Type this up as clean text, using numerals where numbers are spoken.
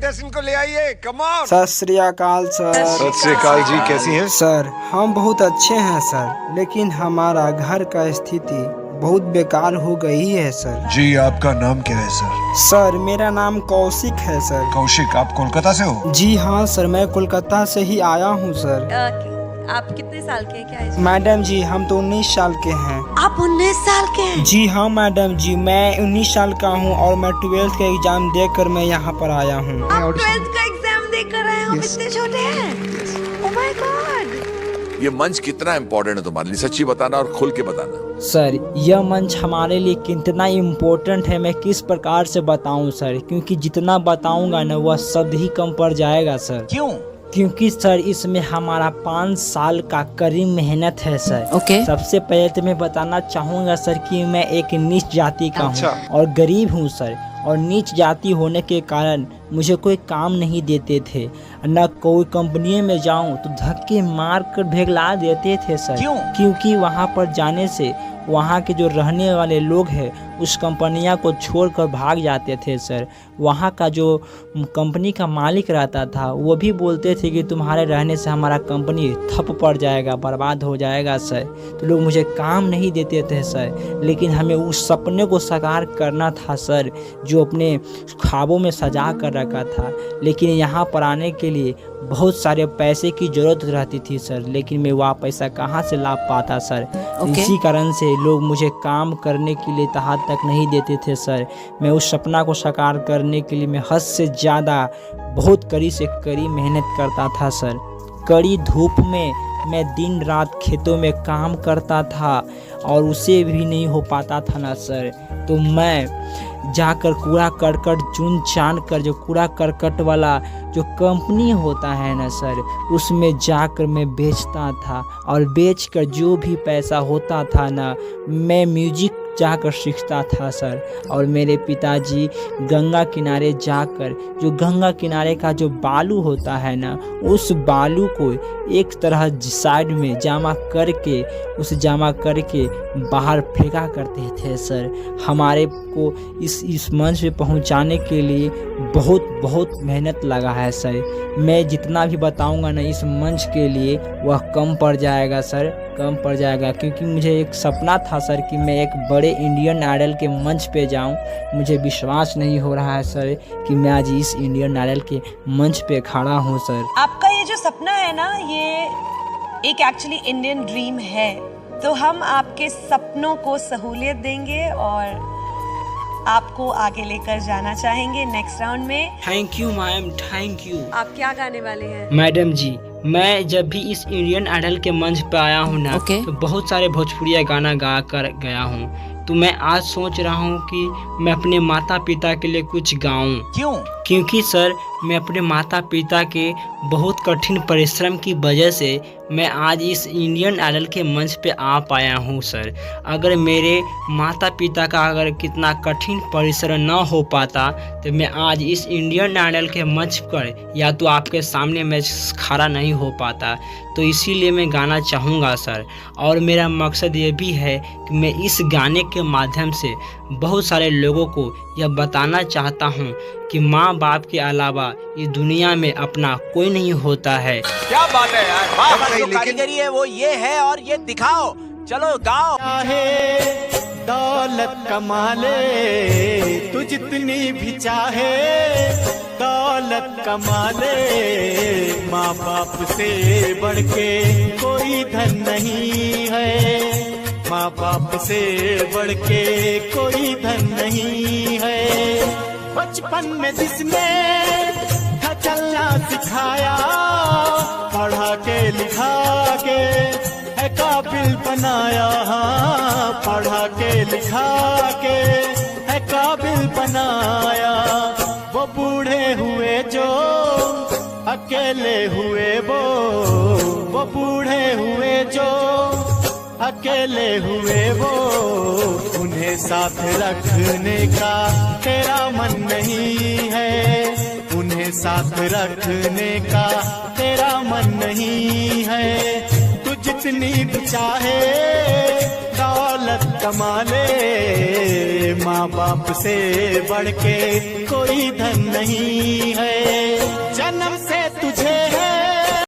Presentation को ले आइए, कम ऑन। सत श्री अकाल सर। सत श्री अकाल जी, कैसी हैं? सर हम बहुत अच्छे हैं सर, लेकिन हमारा घर का स्थिति बहुत बेकार हो गई है सर। जी, आपका नाम क्या है सर? सर मेरा नाम कौशिक है सर। कौशिक, आप कोलकाता से हो? जी हाँ सर, मैं कोलकाता से ही आया हूँ सर। आप कितने साल के हैं? क्या है? मैडम जी हम तो 19 साल के हैं। आप 19 साल के हैं? जी हाँ मैडम जी, मैं 19 साल का हूँ और मैं 12th का एग्जाम देकर मैं यहाँ पर आया हूँ। आप 12th का एग्जाम देकर आए हो? इतने छोटे हैं? Oh my God. ये मंच कितना इम्पोर्टेंट है तुम्हारे लिए, सच्ची बताना और खुल के बताना। सर यह मंच हमारे लिए कितना इम्पोर्टेंट है मैं किस प्रकार से बताऊं सर, क्योंकि जितना बताऊंगा ना वह शब्द ही कम पड़ जाएगा सर। क्यों? क्योंकि सर इसमें हमारा 5 साल का कड़ी मेहनत है सर। ओके। सबसे पहले तो मैं बताना चाहूँगा सर कि मैं एक नीच जाति का हूँ और गरीब हूँ सर, और नीच जाति होने के कारण मुझे कोई काम नहीं देते थे, न कोई कंपनी में जाऊं तो धक्के मार कर भेगला देते थे सर। क्यों? क्योंकि वहां पर जाने से वहां के जो रहने वाले लोग हैं उस कंपनियां को छोड़कर भाग जाते थे सर। वहां का जो कंपनी का मालिक रहता था वो भी बोलते थे कि तुम्हारे रहने से हमारा कंपनी ठप पड़ जाएगा, बर्बाद हो जाएगा सर। तो लोग मुझे काम नहीं देते थे सर, लेकिन हमें उस सपने को साकार करना था सर जो अपने ख्वाबों में सजा कर रखा था। लेकिन यहाँ पर आने के लिए बहुत सारे पैसे की ज़रूरत रहती थी सर, लेकिन मैं वह पैसा कहाँ से ला पाता सर। इसी कारण से लोग मुझे काम करने के लिए तहा तक नहीं देते थे सर। मैं उस सपना को साकार करने के लिए मैं हद से ज़्यादा बहुत कड़ी से कड़ी मेहनत करता था सर। कड़ी धूप में मैं दिन रात खेतों में काम करता था और उसे भी नहीं हो पाता था ना सर, तो मैं जाकर कूड़ा करकट चुन चान कर जो कूड़ा करकट वाला जो कंपनी होता है ना सर, उसमें जाकर मैं बेचता था और बेचकर जो भी पैसा होता था ना मैं म्यूजिक जाकर सीखता था सर। और मेरे पिताजी गंगा किनारे जाकर जो गंगा किनारे का जो बालू होता है ना उस बालू को एक तरह साइड में जमा करके बाहर फेंका करते थे सर। हमारे को इस मंच पे पहुंचाने के लिए बहुत मेहनत लगा है सर। मैं जितना भी बताऊंगा ना इस मंच के लिए वह कम पड़ जाएगा सर, कम पड़ जाएगा, क्योंकि मुझे एक सपना था सर कि मैं एक बड़े इंडियन आइडल के मंच पे जाऊं। मुझे विश्वास नहीं हो रहा है सर कि मैं आज इस इंडियन आइडल के मंच पे खड़ा हूं सर। आपका ये जो सपना है ना ये एक एक्चुअली इंडियन ड्रीम है, तो हम आपके सपनों को सहूलियत देंगे और आपको आगे लेकर जाना चाहेंगे नेक्स्ट राउंड में। Thank you ma'am, thank you. आप क्या गाने वाले हैं? मैडम जी मैं जब भी इस इंडियन आइडल के मंच पे आया हूँ ना तो बहुत सारे भोजपुरिया गाना गा कर गया हूँ, तो मैं आज सोच रहा हूँ कि मैं अपने माता पिता के लिए कुछ गाऊं। क्यों? क्योंकि सर मैं अपने माता पिता के बहुत कठिन परिश्रम की वजह से मैं आज इस इंडियन आइडल के मंच पे आ पाया हूँ सर। अगर मेरे माता पिता का अगर कितना कठिन परिश्रम न हो पाता तो मैं आज इस इंडियन आइडल के मंच पर या तो आपके सामने मैं खड़ा नहीं हो पाता। तो इसीलिए मैं गाना चाहूँगा सर, और मेरा मकसद ये भी है कि मैं इस गाने के माध्यम से बहुत सारे लोगों को यह बताना चाहता हूँ कि माँ बाप के अलावा इस दुनिया में अपना कोई नहीं होता है। क्या बात है यार, वाह! जो कारीगरी है वो ये है और ये दिखाओ, चलो गाओ। दौलत कमा ले तू जितनी भी चाहे, दौलत कमा ले, माँ बाप से बढ़ के कोई धन नहीं है, माँ बाप से बढ़ के कोई धन नहीं है। बचपन में जिसने था चलना सिखाया, पढ़ा के लिखा के है काबिल बनाया, पढ़ा के लिखा के है काबिल बनाया। वो बूढ़े हुए जो अकेले हुए वो बूढ़े हुए जो अकेले हुए वो, उन्हें साथ रखने का तेरा मन नहीं है, उन्हें साथ रखने का तेरा मन नहीं है। तू जितनी भी चाहे दौलत कमा ले, माँ बाप से बढ़ के कोई धन नहीं है।